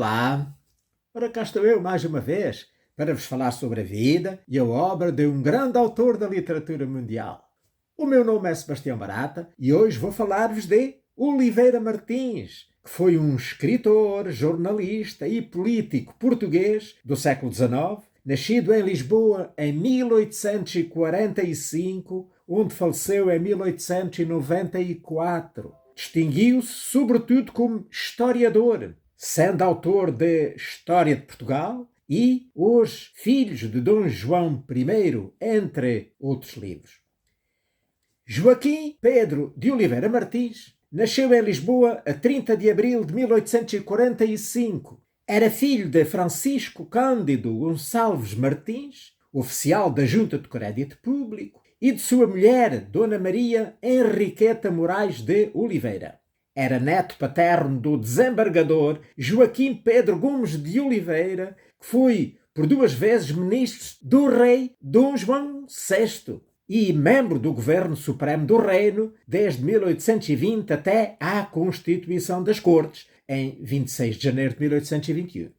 Olá! Ora, cá estou eu mais uma vez para vos falar sobre a vida e a obra de um grande autor da literatura mundial. O meu nome é Sebastião Barata e hoje vou falar-vos de Oliveira Martins, que foi um escritor, jornalista e político português do século XIX, nascido em Lisboa em 1845, onde faleceu em 1894. Distinguiu-se sobretudo como historiador, sendo autor de História de Portugal e Os Filhos de Dom João I, entre outros livros. Joaquim Pedro de Oliveira Martins nasceu em Lisboa a 30 de abril de 1845. Era filho de Francisco Cândido Gonçalves Martins, oficial da Junta de Crédito Público, e de sua mulher, Dona Maria Henriqueta Moraes de Oliveira. Era neto paterno do desembargador Joaquim Pedro Gomes de Oliveira, que foi por 2 vezes ministro do rei Dom João VI e membro do Governo Supremo do Reino desde 1820 até à Constituição das Cortes, em 26 de janeiro de 1821.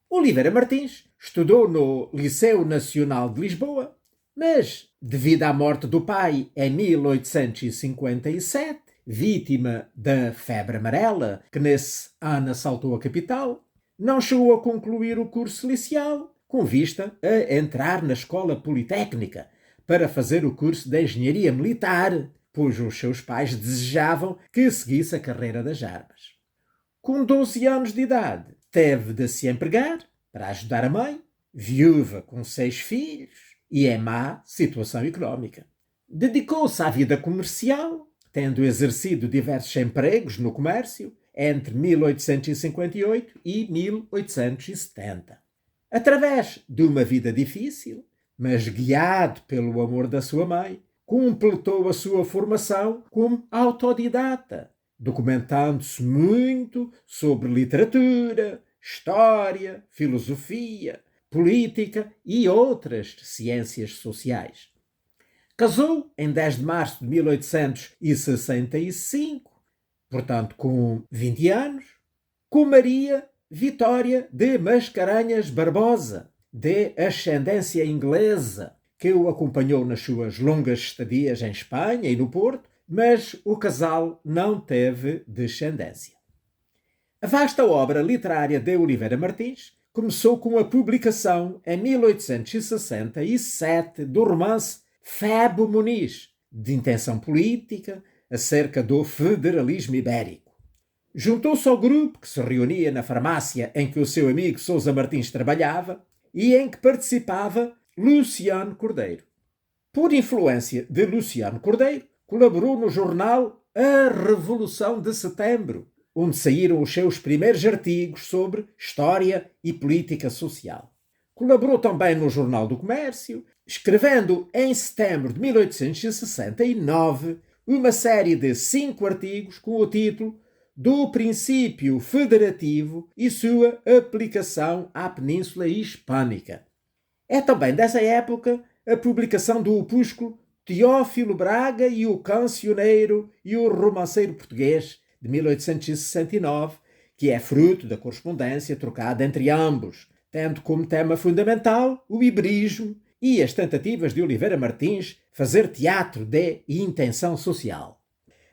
Oliveira Martins estudou no Liceu Nacional de Lisboa, mas, devido à morte do pai em 1857, vítima da febre amarela, que nesse ano assaltou a capital, não chegou a concluir o curso licial, com vista a entrar na Escola Politécnica para fazer o curso de Engenharia Militar, pois os seus pais desejavam que seguisse a carreira das armas. Com 12 anos de idade, teve de se empregar para ajudar a mãe, viúva com 6 filhos e em má situação económica. Dedicou-se à vida comercial, tendo exercido diversos empregos no comércio entre 1858 e 1870. Através de uma vida difícil, mas guiado pelo amor da sua mãe, completou a sua formação como autodidata, documentando-se muito sobre literatura, história, filosofia, política e outras ciências sociais. Casou em 10 de março de 1865, portanto com 20 anos, com Maria Vitória de Mascarenhas Barbosa, de ascendência inglesa, que o acompanhou nas suas longas estadias em Espanha e no Porto, mas o casal não teve descendência. A vasta obra literária de Oliveira Martins começou com a publicação, em 1867, do romance Febo Muniz, de intenção política, acerca do federalismo ibérico. Juntou-se ao grupo que se reunia na farmácia em que o seu amigo Sousa Martins trabalhava e em que participava Luciano Cordeiro. Por influência de Luciano Cordeiro, colaborou no jornal A Revolução de Setembro, onde saíram os seus primeiros artigos sobre história e política social. Colaborou também no Jornal do Comércio, escrevendo em setembro de 1869 uma série de 5 artigos com o título Do Princípio Federativo e sua aplicação à Península Hispânica. É também dessa época a publicação do opúsculo Teófilo Braga e o Cancioneiro e o Romanceiro Português, de 1869, que é fruto da correspondência trocada entre ambos, tendo como tema fundamental o iberismo e as tentativas de Oliveira Martins fazer teatro de intenção social.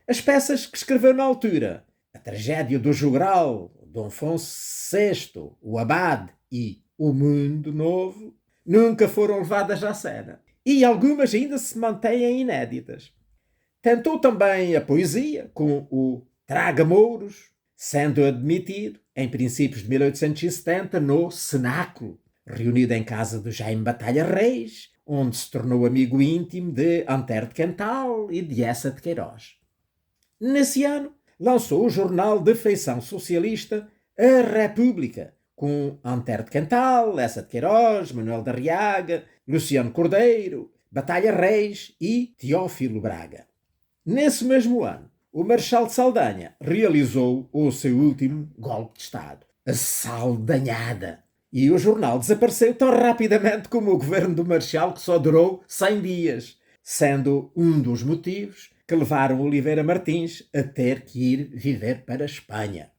As peças que escreveu na altura, A Tragédia do Jogral, Dom Afonso VI, O Abade e O Mundo Novo, nunca foram levadas à cena, e algumas ainda se mantêm inéditas. Tentou também a poesia com o Traga-Mouros, sendo admitido, em princípios de 1870, no Cenáculo, reunido em casa de Jaime Batalha Reis, onde se tornou amigo íntimo de Antero de Quental e de Essa de Queiroz. Nesse ano, lançou o jornal de feição socialista A República, com Antero de Quental, Essa de Queiroz, Manuel da Arriaga, Luciano Cordeiro, Batalha Reis e Teófilo Braga. Nesse mesmo ano, o Marechal de Saldanha realizou o seu último golpe de Estado, a Saldanhada, e o jornal desapareceu tão rapidamente como o governo do Marechal, que só durou 100 dias, sendo um dos motivos que levaram Oliveira Martins a ter que ir viver para a Espanha.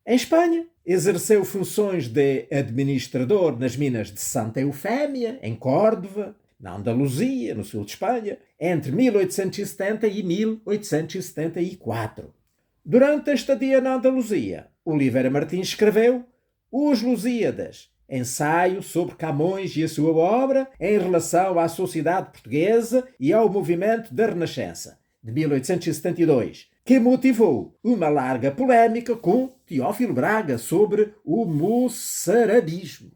Em Espanha, exerceu funções de administrador nas minas de Santa Eufémia, em Córdoba, na Andaluzia, no sul de Espanha, entre 1870 e 1874. Durante a estadia na Andaluzia, Oliveira Martins escreveu Os Lusíadas, ensaio sobre Camões e a sua obra em relação à sociedade portuguesa e ao movimento da Renascença, de 1872, que motivou uma larga polémica com Teófilo Braga sobre o moçarabismo.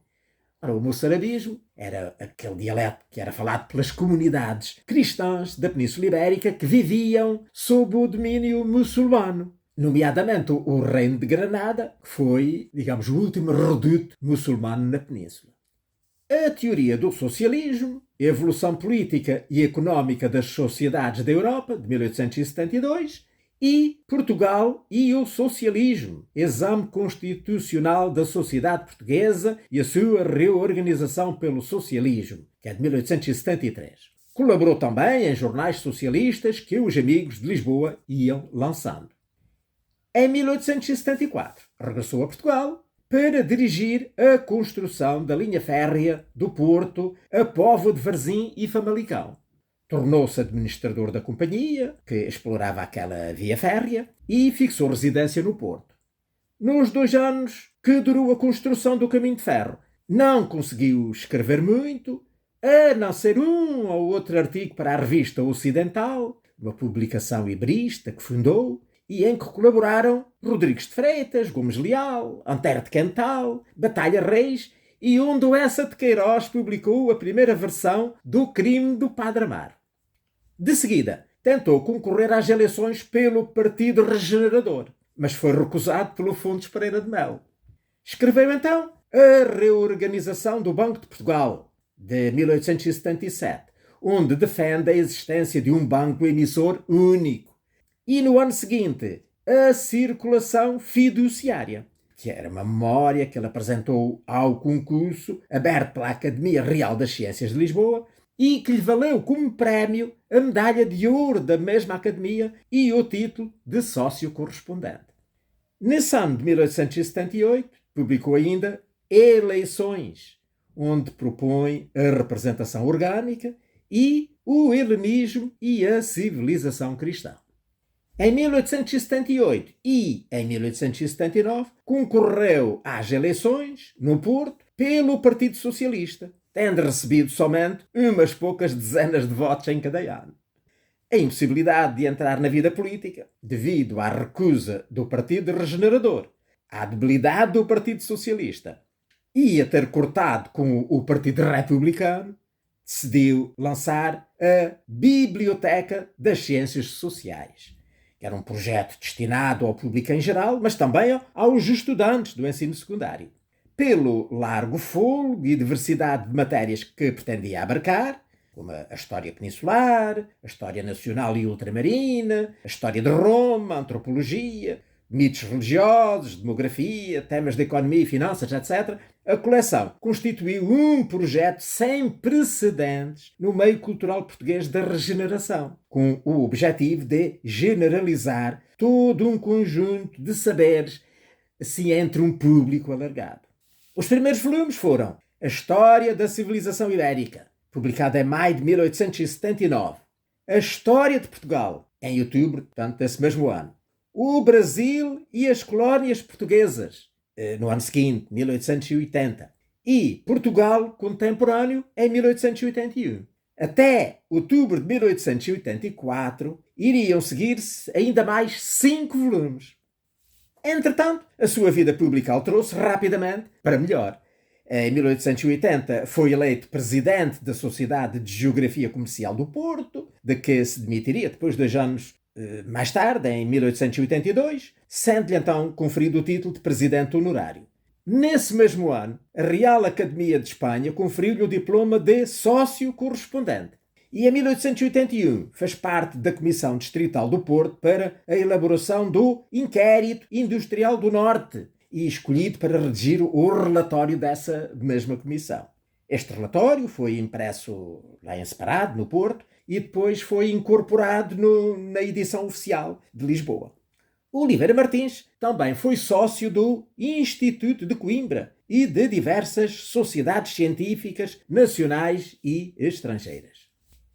Ora, o moçarabismo era aquele dialeto que era falado pelas comunidades cristãs da Península Ibérica que viviam sob o domínio muçulmano, nomeadamente o Reino de Granada, que foi, digamos, o último reduto muçulmano na Península. A teoria do socialismo, evolução política e económica das sociedades da Europa, de 1872, e Portugal e o socialismo, exame constitucional da sociedade portuguesa e a sua reorganização pelo socialismo, que é de 1873. Colaborou também em jornais socialistas que os amigos de Lisboa iam lançando. Em 1874, regressou a Portugal para dirigir a construção da linha férrea do Porto a Póvoa de Varzim e Famalicão. Tornou-se administrador da companhia, que explorava aquela via férrea, e fixou residência no Porto. Nos 2 anos que durou a construção do caminho de ferro, não conseguiu escrever muito, a não ser um ou outro artigo para a Revista Ocidental, uma publicação iberista que fundou, e em que colaboraram Rodrigues de Freitas, Gomes Leal, Antero de Quental, Batalha Reis e onde o Essa de Queiroz publicou a primeira versão do Crime do Padre Amaro. De seguida, tentou concorrer às eleições pelo Partido Regenerador, mas foi recusado pelo Fontes Pereira de Melo. Escreveu então a Reorganização do Banco de Portugal, de 1877, onde defende a existência de um banco emissor único. E no ano seguinte, a Circulação Fiduciária, que era uma memória que ele apresentou ao concurso aberto pela Academia Real das Ciências de Lisboa e que lhe valeu como prémio a medalha de ouro da mesma Academia e o título de sócio correspondente. Nesse ano de 1878, publicou ainda Eleições, onde propõe a representação orgânica e o helenismo e a civilização cristã. Em 1878 e em 1879 concorreu às eleições, no Porto, pelo Partido Socialista, tendo recebido somente umas poucas dezenas de votos em cada ano. A impossibilidade de entrar na vida política, devido à recusa do Partido Regenerador, à debilidade do Partido Socialista e a ter cortado com o Partido Republicano, decidiu lançar a Biblioteca das Ciências Sociais, que era um projeto destinado ao público em geral, mas também aos estudantes do ensino secundário. Pelo largo fôlego e diversidade de matérias que pretendia abarcar, como a história peninsular, a história nacional e ultramarina, a história de Roma, a antropologia, mitos religiosos, demografia, temas de economia e finanças, etc., a coleção constituiu um projeto sem precedentes no meio cultural português da regeneração, com o objetivo de generalizar todo um conjunto de saberes, assim entre um público alargado. Os primeiros volumes foram A História da Civilização Ibérica, publicada em maio de 1879, A História de Portugal, em outubro, portanto, desse mesmo ano, O Brasil e as Colónias Portuguesas, no ano seguinte, 1880, e Portugal Contemporâneo, em 1881. Até outubro de 1884, iriam seguir-se ainda mais 5 volumes. Entretanto, a sua vida pública alterou-se rapidamente para melhor. Em 1880 foi eleito presidente da Sociedade de Geografia Comercial do Porto, de que se demitiria depois de 2 anos mais tarde, em 1882, sendo-lhe então conferido o título de presidente honorário. Nesse mesmo ano, a Real Academia de Espanha conferiu-lhe o diploma de sócio correspondente. E em 1881 fez parte da Comissão Distrital do Porto para a elaboração do Inquérito Industrial do Norte e escolhido para redigir o relatório dessa mesma comissão. Este relatório foi impresso lá em separado, no Porto, e depois foi incorporado na edição oficial de Lisboa. Oliveira Martins também foi sócio do Instituto de Coimbra e de diversas sociedades científicas nacionais e estrangeiras.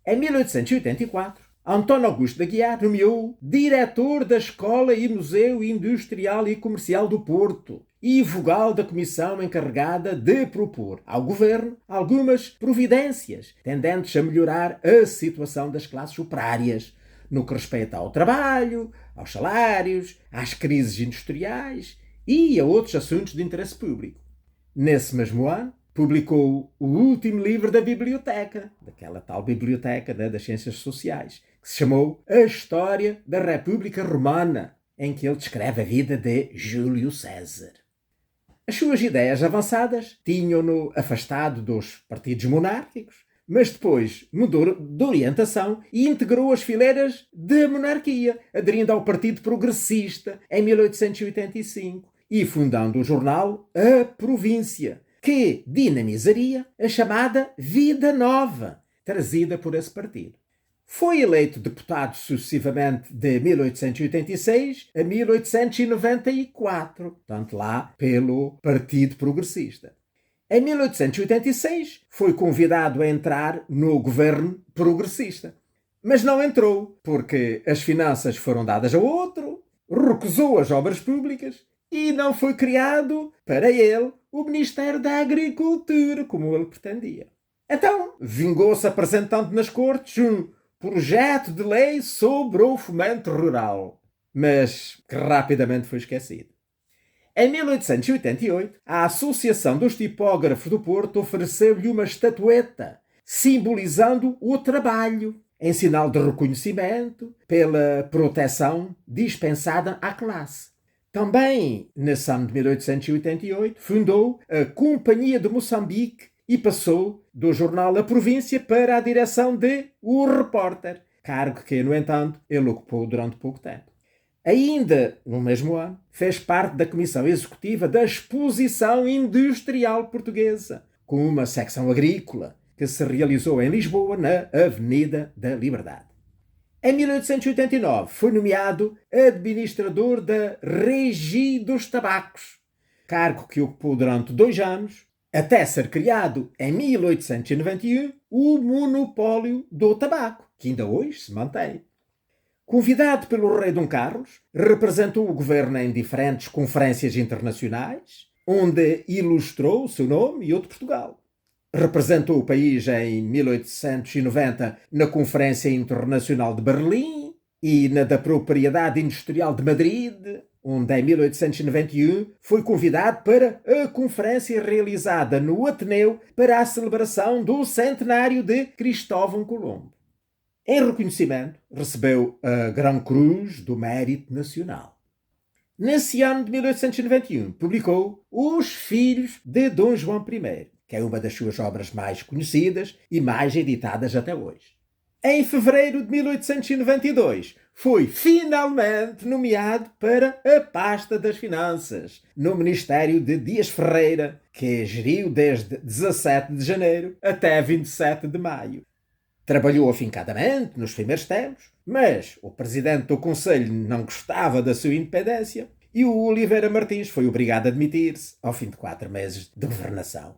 Em 1884, António Augusto de Aguiar nomeou diretor da Escola e Museu Industrial e Comercial do Porto e vogal da comissão encarregada de propor ao governo algumas providências tendentes a melhorar a situação das classes operárias, no que respeita ao trabalho, aos salários, às crises industriais e a outros assuntos de interesse público. Nesse mesmo ano, publicou o último livro da biblioteca, daquela tal biblioteca das ciências sociais, que se chamou A História da República Romana, em que ele descreve a vida de Júlio César. As suas ideias avançadas tinham-no afastado dos partidos monárquicos, mas depois mudou de orientação e integrou as fileiras da monarquia, aderindo ao Partido Progressista em 1885 e fundando o jornal A Província, que dinamizaria a chamada Vida Nova, trazida por esse partido. Foi eleito deputado sucessivamente de 1886 a 1894, portanto lá pelo Partido Progressista. Em 1886 foi convidado a entrar no governo progressista, mas não entrou porque as finanças foram dadas a outro, recusou as obras públicas e não foi criado para ele o Ministério da Agricultura, como ele pretendia. Então, vingou-se apresentando nas cortes um projeto de lei sobre o fomento rural, mas que rapidamente foi esquecido. Em 1888, a Associação dos Tipógrafos do Porto ofereceu-lhe uma estatueta, simbolizando o trabalho, em sinal de reconhecimento pela proteção dispensada à classe. Também, nesse ano de 1888, fundou a Companhia de Moçambique e passou do jornal A Província para a direção de O Repórter, cargo que, no entanto, ele ocupou durante pouco tempo. Ainda no mesmo ano, fez parte da Comissão Executiva da Exposição Industrial Portuguesa, com uma secção agrícola, que se realizou em Lisboa, na Avenida da Liberdade. Em 1889, foi nomeado administrador da Régie dos Tabacos, cargo que ocupou durante 2 anos, até ser criado, em 1891, o monopólio do tabaco, que ainda hoje se mantém. Convidado pelo rei Dom Carlos, representou o governo em diferentes conferências internacionais, onde ilustrou o seu nome e o de Portugal. Representou o país em 1890 na Conferência Internacional de Berlim e na da Propriedade Industrial de Madrid, onde em 1891 foi convidado para a conferência realizada no Ateneu para a celebração do centenário de Cristóvão Colombo. Em reconhecimento, recebeu a Gran Cruz do Mérito Nacional. Nesse ano de 1891, publicou Os Filhos de Dom João I, que é uma das suas obras mais conhecidas e mais editadas até hoje. Em fevereiro de 1892, foi finalmente nomeado para a pasta das finanças, no Ministério de Dias Ferreira, que geriu desde 17 de janeiro até 27 de maio. Trabalhou afincadamente nos primeiros tempos, mas o presidente do Conselho não gostava da sua independência e o Oliveira Martins foi obrigado a admitir-se ao fim de 4 meses de governação.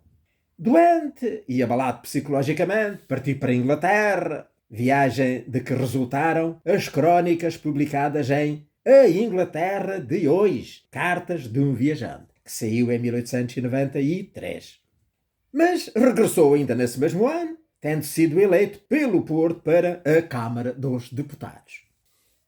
Doente e abalado psicologicamente, partiu para a Inglaterra, viagem de que resultaram as crónicas publicadas em A Inglaterra de Hoje, Cartas de um Viajante, que saiu em 1893. Mas regressou ainda nesse mesmo ano, tendo sido eleito pelo Porto para a Câmara dos Deputados.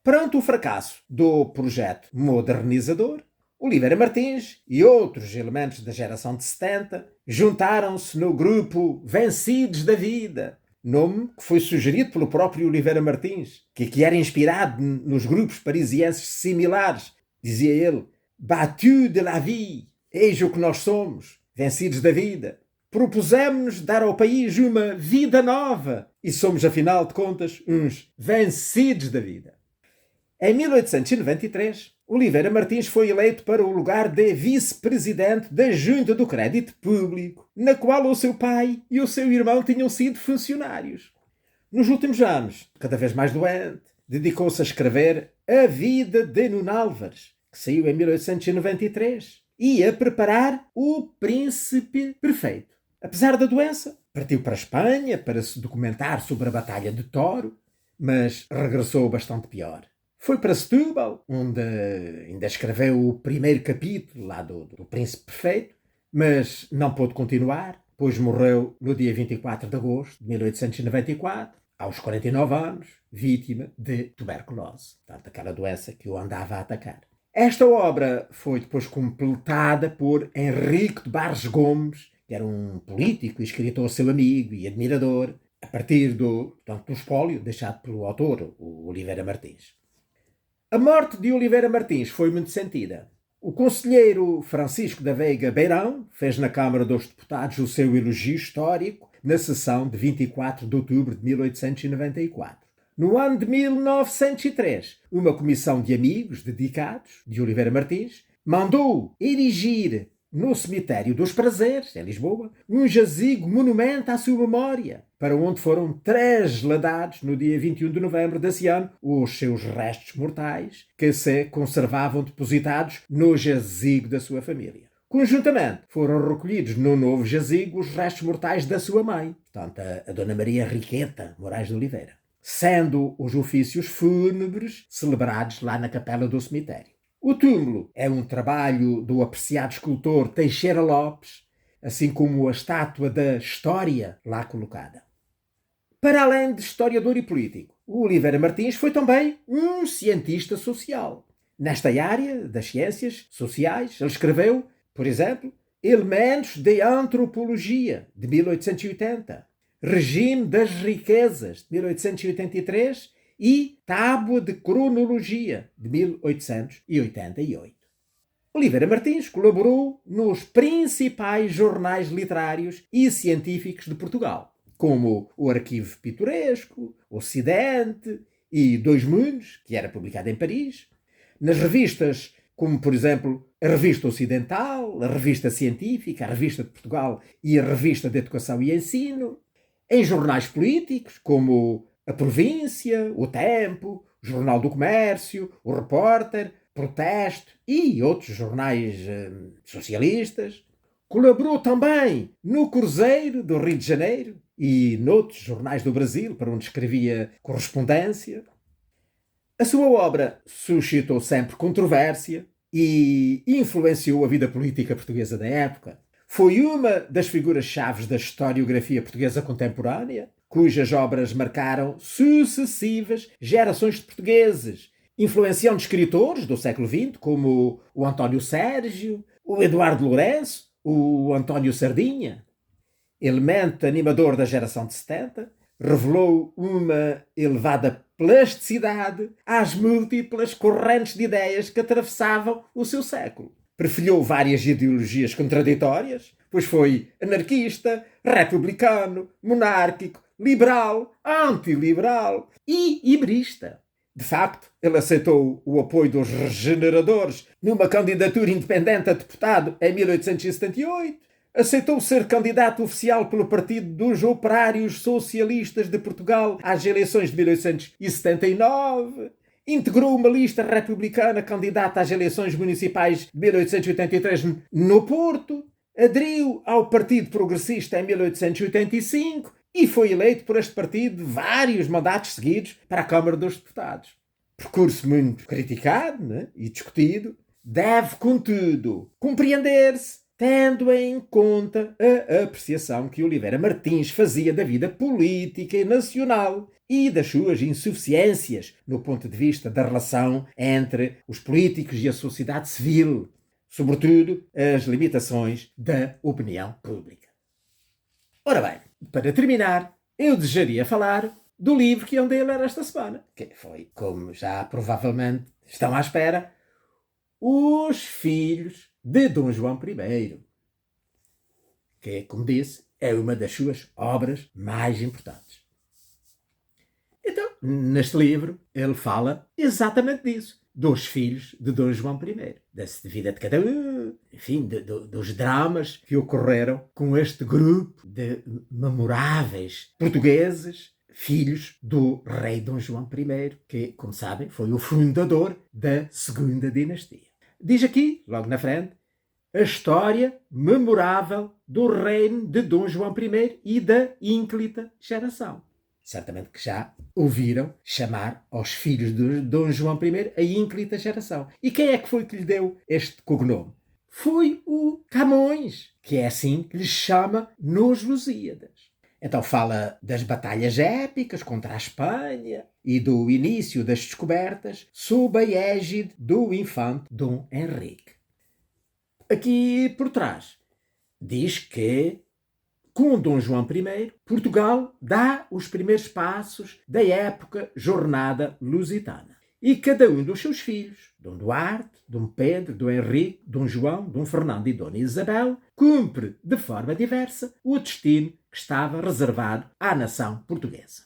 Perante o fracasso do projeto modernizador, Oliveira Martins e outros elementos da geração de 70 juntaram-se no grupo Vencidos da Vida, nome que foi sugerido pelo próprio Oliveira Martins, que era inspirado nos grupos parisienses similares. Dizia ele, Battus de la vie, eis o que nós somos, vencidos da vida. Propusemos-nos dar ao país uma vida nova e somos, afinal de contas, uns vencidos da vida. Em 1893, Oliveira Martins foi eleito para o lugar de vice-presidente da Junta do Crédito Público, na qual o seu pai e o seu irmão tinham sido funcionários. Nos últimos anos, cada vez mais doente, dedicou-se a escrever A Vida de Nuno Álvares, que saiu em 1893, e a preparar O Príncipe Perfeito. Apesar da doença, partiu para a Espanha para se documentar sobre a Batalha de Toro, mas regressou bastante pior. Foi para Setúbal, onde ainda escreveu o primeiro capítulo lá do Príncipe Perfeito, mas não pôde continuar, pois morreu no dia 24 de agosto de 1894, aos 49 anos, vítima de tuberculose, portanto, aquela doença que o andava a atacar. Esta obra foi depois completada por Henrique de Barros Gomes, que era um político e escritor seu amigo e admirador, a partir do espólio deixado pelo autor, o Oliveira Martins. A morte de Oliveira Martins foi muito sentida. O conselheiro Francisco da Veiga Beirão fez na Câmara dos Deputados o seu elogio histórico na sessão de 24 de outubro de 1894. No ano de 1903, uma comissão de amigos dedicados de Oliveira Martins mandou erigir no Cemitério dos Prazeres, em Lisboa, um jazigo monumento à sua memória, para onde foram trasladados no dia 21 de novembro desse ano os seus restos mortais, que se conservavam depositados no jazigo da sua família. Conjuntamente, foram recolhidos no novo jazigo os restos mortais da sua mãe, portanto, a Dona Maria Riqueta Moraes de Oliveira, sendo os ofícios fúnebres celebrados lá na capela do cemitério. O túmulo é um trabalho do apreciado escultor Teixeira Lopes, assim como a estátua da História lá colocada. Para além de historiador e político, o Oliveira Martins foi também um cientista social. Nesta área das ciências sociais, ele escreveu, por exemplo, Elementos de Antropologia, de 1880, Regime das Riquezas, de 1883, e Tábua de Cronologia, de 1888. Oliveira Martins colaborou nos principais jornais literários e científicos de Portugal, como o Arquivo Pitoresco, Ocidente e Dois Mundos, que era publicado em Paris, nas revistas como, por exemplo, a Revista Ocidental, a Revista Científica, a Revista de Portugal e a Revista de Educação e Ensino, em jornais políticos como A Província, O Tempo, o Jornal do Comércio, o Repórter, Protesto e outros jornais socialistas. Colaborou também no Cruzeiro do Rio de Janeiro e noutros jornais do Brasil, para onde escrevia correspondência. A sua obra suscitou sempre controvérsia e influenciou a vida política portuguesa da época. Foi uma das figuras-chave da historiografia portuguesa contemporânea, cujas obras marcaram sucessivas gerações de portugueses, influenciando escritores do século XX, como o António Sérgio, o Eduardo Lourenço, o António Sardinha. Elemento animador da geração de 70, revelou uma elevada plasticidade às múltiplas correntes de ideias que atravessavam o seu século. Preferiu várias ideologias contraditórias, pois foi anarquista, republicano, monárquico, liberal, antiliberal e iberista. De facto, ele aceitou o apoio dos regeneradores numa candidatura independente a deputado em 1878, aceitou ser candidato oficial pelo Partido dos Operários Socialistas de Portugal às eleições de 1879, integrou uma lista republicana candidata às eleições municipais de 1883 no Porto, aderiu ao Partido Progressista em 1885 e foi eleito por este partido vários mandatos seguidos para a Câmara dos Deputados. Percurso muito criticado, né, e discutido, deve, contudo, compreender-se tendo em conta a apreciação que Oliveira Martins fazia da vida política e nacional e das suas insuficiências no ponto de vista da relação entre os políticos e a sociedade civil, sobretudo as limitações da opinião pública. Ora bem, para terminar, eu desejaria falar do livro que andei a ler esta semana, que foi, como já provavelmente estão à espera, Os Filhos de Dom João I, que, como disse, é uma das suas obras mais importantes. Então, neste livro, ele fala exatamente disso, dos filhos de Dom João I, da vida de cada um, enfim, dos dramas que ocorreram com este grupo de memoráveis portugueses, filhos do rei Dom João I, que, como sabem, foi o fundador da segunda dinastia. Diz aqui, logo na frente, a história memorável do reino de Dom João I e da ínclita geração. Certamente que já ouviram chamar aos filhos de Dom João I a ínclita geração. E quem é que foi que lhe deu este cognome? Foi o Camões, que é assim que lhe chama nos Lusíadas. Então fala das batalhas épicas contra a Espanha e do início das descobertas sob a égide do infante Dom Henrique. Aqui por trás diz que com Dom João I, Portugal dá os primeiros passos da época jornada lusitana. E cada um dos seus filhos, Dom Duarte, Dom Pedro, Dom Henrique, Dom João, Dom Fernando e Dona Isabel, cumpre de forma diversa o destino que estava reservado à nação portuguesa.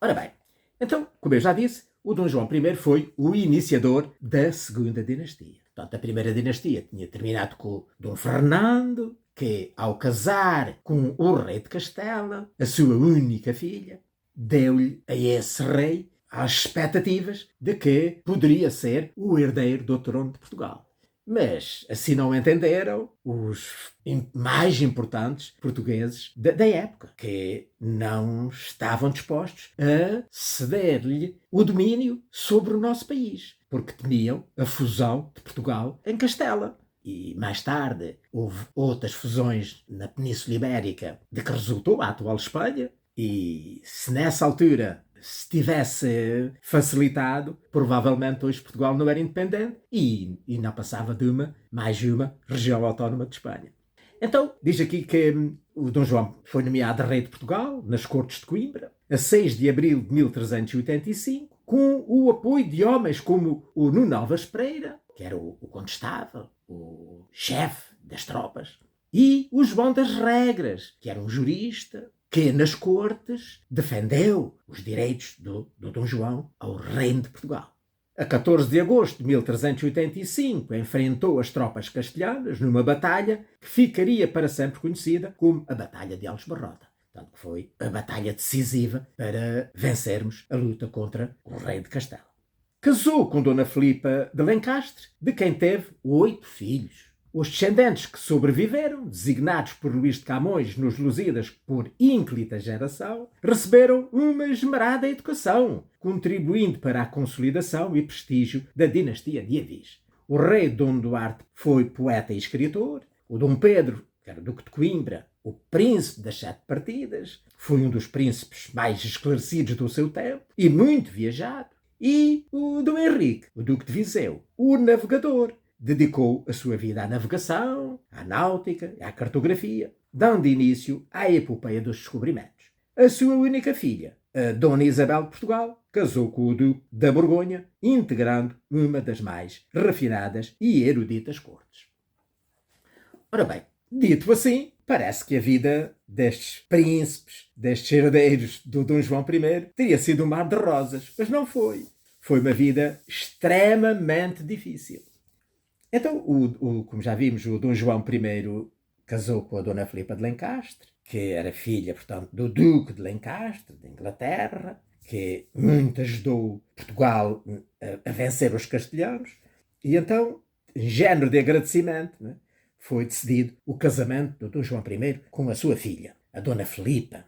Ora bem, então, como eu já disse, o Dom João I foi o iniciador da segunda dinastia. Portanto, a primeira dinastia tinha terminado com Dom Fernando, que, ao casar com o rei de Castela, a sua única filha, deu-lhe a esse rei as expectativas de que poderia ser o herdeiro do trono de Portugal. Mas assim não entenderam os mais importantes portugueses da época, que não estavam dispostos a ceder-lhe o domínio sobre o nosso país, porque temiam a fusão de Portugal em Castela. E mais tarde houve outras fusões na Península Ibérica de que resultou a atual Espanha, e se nessa altura se tivesse facilitado, provavelmente hoje Portugal não era independente e não passava de mais uma região autónoma de Espanha. Então, diz aqui que o Dom João foi nomeado rei de Portugal nas Cortes de Coimbra, a 6 de abril de 1385, com o apoio de homens como o Nuno Álvares Pereira, que era o condestável, o chefe das tropas, e o João das Regras, que era um jurista, que nas cortes defendeu os direitos do Dom João ao reino de Portugal. A 14 de agosto de 1385 enfrentou as tropas castelhanas numa batalha que ficaria para sempre conhecida como a Batalha de Alves Barrota. Portanto, foi a batalha decisiva para vencermos a luta contra o rei de Castela. Casou com Dona Filipa de Lencastre, de quem teve 8 filhos. Os descendentes que sobreviveram, designados por Luís de Camões nos Lusíadas por ínclita geração, receberam uma esmerada educação, contribuindo para a consolidação e prestígio da dinastia de Avis. O rei Dom Duarte foi poeta e escritor, o Dom Pedro, que era duque de Coimbra, o príncipe das 7 partidas, foi um dos príncipes mais esclarecidos do seu tempo e muito viajado, e o Dom Henrique, o duque de Viseu, o navegador, dedicou a sua vida à navegação, à náutica e à cartografia, dando início à epopeia dos descobrimentos. A sua única filha, a Dona Isabel de Portugal, casou com o Duque da Borgonha, integrando uma das mais refinadas e eruditas cortes. Ora bem, dito assim, parece que a vida destes príncipes, destes herdeiros do Dom João I, teria sido um mar de rosas, mas não foi. Foi uma vida extremamente difícil. Então, como já vimos, o Dom João I casou com a Dona Filipa de Lencastre, que era filha, portanto, do Duque de Lencastre, de Inglaterra, que muito ajudou Portugal a vencer os castelhanos. E então, em género de agradecimento, né, foi decidido o casamento do Dom João I com a sua filha, a Dona Filipa.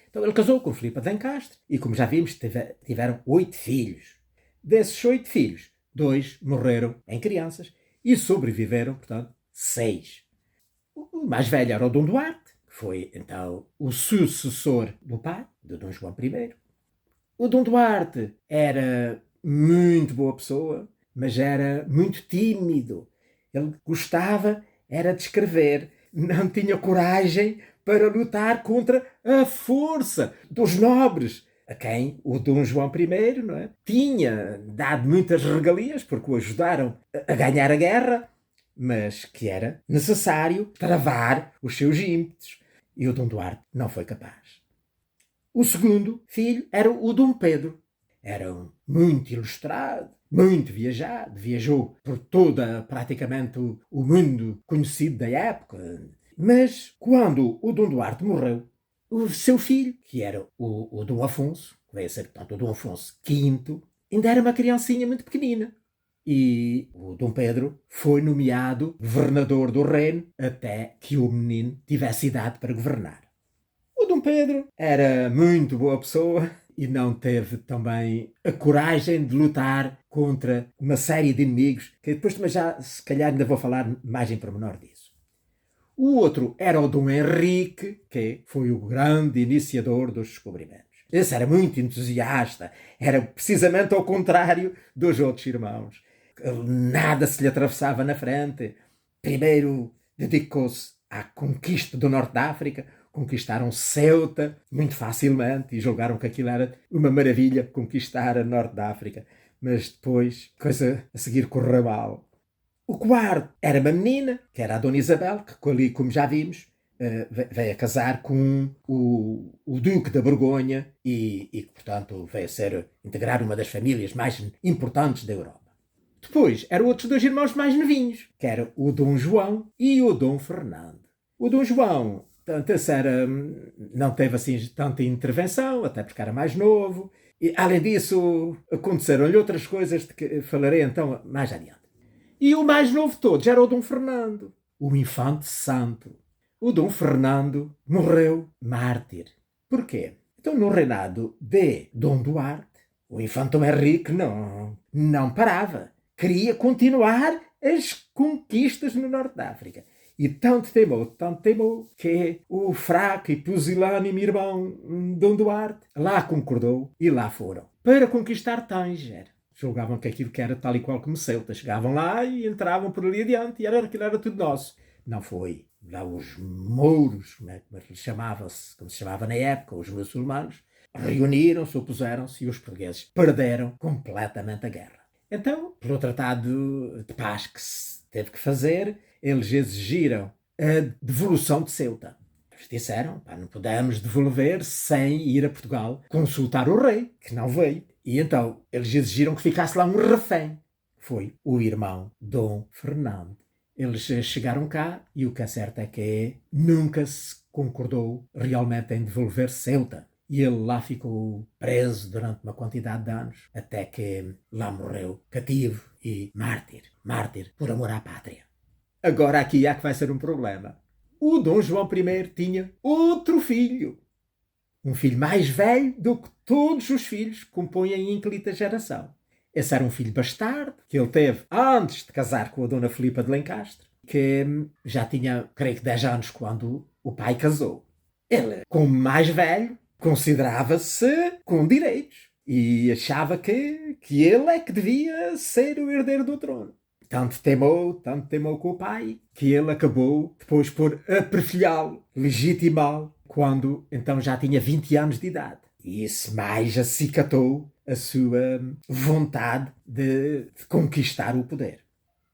Então, ele casou com Filipa de Lencastre e, como já vimos, tiveram 8 filhos. Desses 8 filhos, 2 morreram em crianças e sobreviveram, portanto, 6. O mais velho era o Dom Duarte, que foi, então, o sucessor do pai, do Dom João I. O Dom Duarte era muito boa pessoa, mas era muito tímido. Ele gostava era de escrever, não tinha coragem para lutar contra a força dos nobres, a quem o Dom João I, não é, tinha dado muitas regalias porque o ajudaram a ganhar a guerra, mas que era necessário travar os seus ímpetos. E o Dom Duarte não foi capaz. O segundo filho era o Dom Pedro. Era muito ilustrado, muito viajado, viajou por praticamente o mundo conhecido da época. Mas quando o Dom Duarte morreu, o seu filho, que era o Dom Afonso, que veio a ser, portanto, o Dom Afonso V, ainda era uma criancinha muito pequenina. E o Dom Pedro foi nomeado governador do reino até que o menino tivesse idade para governar. O Dom Pedro era muito boa pessoa e não teve também a coragem de lutar contra uma série de inimigos, que depois também já, se calhar, ainda vou falar mais em pormenor disso. O outro era o Dom Henrique, que foi o grande iniciador dos descobrimentos. Esse era muito entusiasta, era precisamente ao contrário dos outros irmãos. Nada se lhe atravessava na frente. Primeiro dedicou-se à conquista do Norte da África, conquistaram Ceuta muito facilmente e julgaram que aquilo era uma maravilha conquistar a Norte da África. Mas depois, coisa a seguir correu mal. O quarto era uma menina, que era a Dona Isabel, que ali, como já vimos, veio a casar com o Duque da Borgonha e, portanto, veio a integrar uma das famílias mais importantes da Europa. Depois, eram outros dois irmãos mais novinhos, que eram o Dom João e o Dom Fernando. O Dom João, portanto, não teve assim tanta intervenção, até porque era mais novo. E, além disso, aconteceram-lhe outras coisas de que falarei então mais adiante. E o mais novo de todos era o Dom Fernando, o infante santo. O Dom Fernando morreu mártir. Porquê? Então, no reinado de Dom Duarte, o infante Dom Henrique não parava. Queria continuar as conquistas no Norte da África. E tanto teimou, que o fraco e pusilânime irmão Dom Duarte lá concordou e lá foram para conquistar Tanger. Julgavam que aquilo que era tal e qual como Ceuta. Chegavam lá e entravam por ali adiante e aquilo era tudo nosso. Não foi. Lá os mouros, como se chamava na época, os muçulmanos, reuniram-se, opuseram-se e os portugueses perderam completamente a guerra. Então, pelo tratado de paz que se teve que fazer, eles exigiram a devolução de Ceuta. Eles disseram, não podemos devolver sem ir a Portugal consultar o rei, que não veio. E então, eles exigiram que ficasse lá um refém. Foi o irmão Dom Fernando. Eles chegaram cá e o que é certo é que nunca se concordou realmente em devolver Ceuta. E ele lá ficou preso durante uma quantidade de anos, até que lá morreu cativo e mártir. Mártir por amor à pátria. Agora aqui há que vai ser um problema. O Dom João I tinha outro filho. Um filho mais velho do que todos os filhos que compõem a ínclita geração. Esse era um filho bastardo, que ele teve antes de casar com a Dona Filipa de Lencastre, que já tinha, creio que 10 anos quando o pai casou. Ele, como mais velho, considerava-se com direitos e achava que ele é que devia ser o herdeiro do trono. Tanto teimou com o pai, que ele acabou depois por aperfilhá-lo, legitimá-lo, quando então já tinha 20 anos de idade. E isso mais acicatou a sua vontade de conquistar o poder.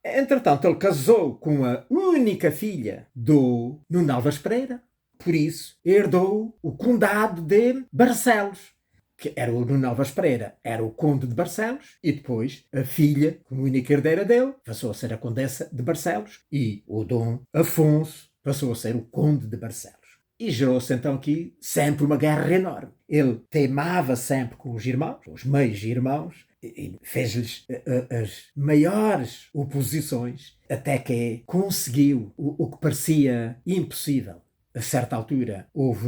Entretanto, ele casou com a única filha do Nuno Álvares Pereira, por isso herdou o condado de Barcelos, que era o Nuno Álvares Pereira, era o conde de Barcelos, e depois a filha, como única herdeira dele, passou a ser a condessa de Barcelos, e o Dom Afonso passou a ser o conde de Barcelos. E gerou-se então aqui sempre uma guerra enorme. Ele teimava sempre com os irmãos, os meios-irmãos, e fez-lhes as maiores oposições, até que conseguiu o que parecia impossível. A certa altura houve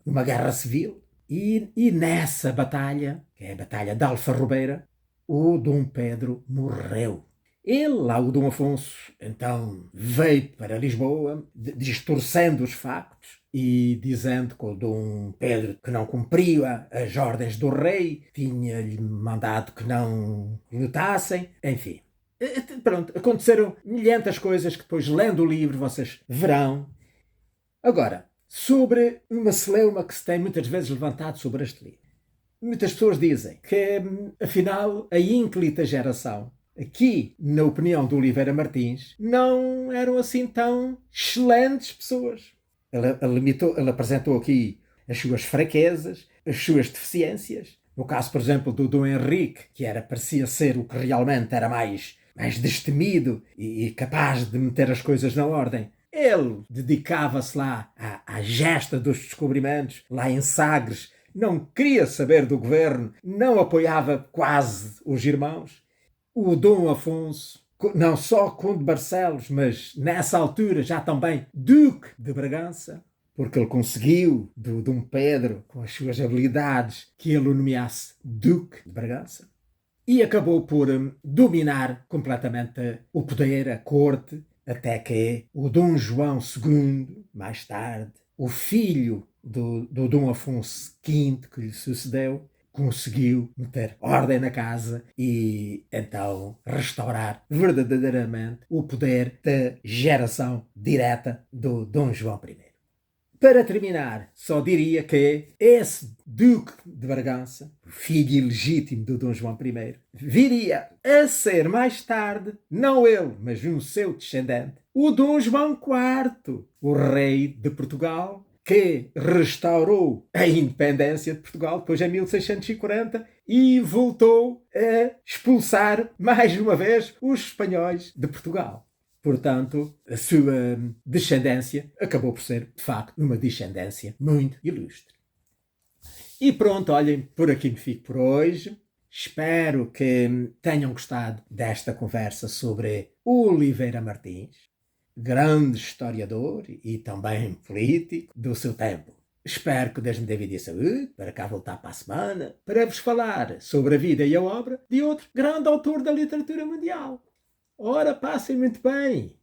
uma guerra civil e nessa batalha, que é a Batalha de Alfarrobeira, o Dom Pedro morreu. Ele, lá o Dom Afonso, então veio para Lisboa, distorcendo os factos e dizendo que o Dom Pedro, que não cumpria as ordens do rei, tinha-lhe mandado que não lutassem, enfim. Pronto, aconteceram milhentas coisas que depois, lendo o livro, vocês verão. Agora, sobre uma celeuma que se tem muitas vezes levantado sobre este livro. Muitas pessoas dizem que, afinal, a ínclita geração, aqui, na opinião do Oliveira Martins, não eram assim tão excelentes pessoas. Ele apresentou aqui as suas fraquezas, as suas deficiências. No caso, por exemplo, do Dom Henrique, que parecia ser o que realmente era mais destemido e capaz de meter as coisas na ordem, Ele dedicava-se lá à gesta dos descobrimentos, lá em Sagres, não queria saber do governo, não apoiava quase os irmãos. O Dom Afonso, não só Conde de Barcelos, mas nessa altura já também Duque de Bragança, porque ele conseguiu do Dom Pedro, com as suas habilidades, que ele o nomeasse Duque de Bragança. E acabou por dominar completamente o poder, a corte, até que o Dom João II, mais tarde, o filho do Dom Afonso V, que lhe sucedeu, conseguiu meter ordem na casa e então restaurar verdadeiramente o poder da geração direta do Dom João I. Para terminar, só diria que esse Duque de Bragança, filho ilegítimo do Dom João I, viria a ser mais tarde, não ele, mas um seu descendente, o Dom João IV, o rei de Portugal, que restaurou a independência de Portugal depois em 1640 e voltou a expulsar mais uma vez os espanhóis de Portugal. Portanto, a sua descendência acabou por ser, de facto, uma descendência muito ilustre. E pronto, olhem, por aqui me fico por hoje. Espero que tenham gostado desta conversa sobre Oliveira Martins, grande historiador e também político do seu tempo. Espero que Deus me dê vida e saúde para cá voltar para a semana para vos falar sobre a vida e a obra de outro grande autor da literatura mundial. Ora, passem muito bem!